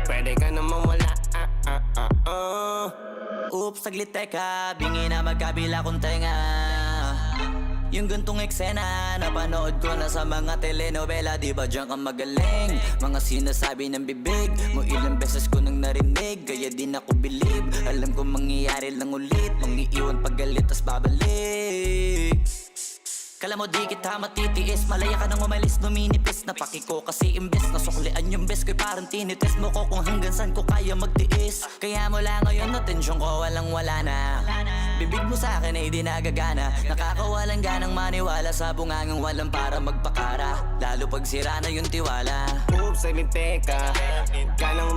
Pwede ka naman wala. Oops, saglit teka, bingi na magkabila kong tenga. Yung gantong eksena, napanood ko na sa mga telenovela. Di ba diyan ka magaling? Mga sinasabi ng bibig mo, ilang beses ko nang narinig, kaya din ako believe. Alam ko mangyayari lang ulit, mangiiwan paggalit tas babalik. Kala mo di kita matitiis, malaya ka nang umalis, numinipis. Napaki ko kasi imbes, nasuklian yung best ko'y parang tinitis mo ko kung hanggang saan ko kaya magtiis. Kaya mula ngayon atensyon ko walang wala na. Bibig mo sa akin ay di nagagana, nakakawalang ganang maniwala sa bungangang walang para magpakara. Lalo pag sira na yung tiwala. Oops, saglit teka, ka nang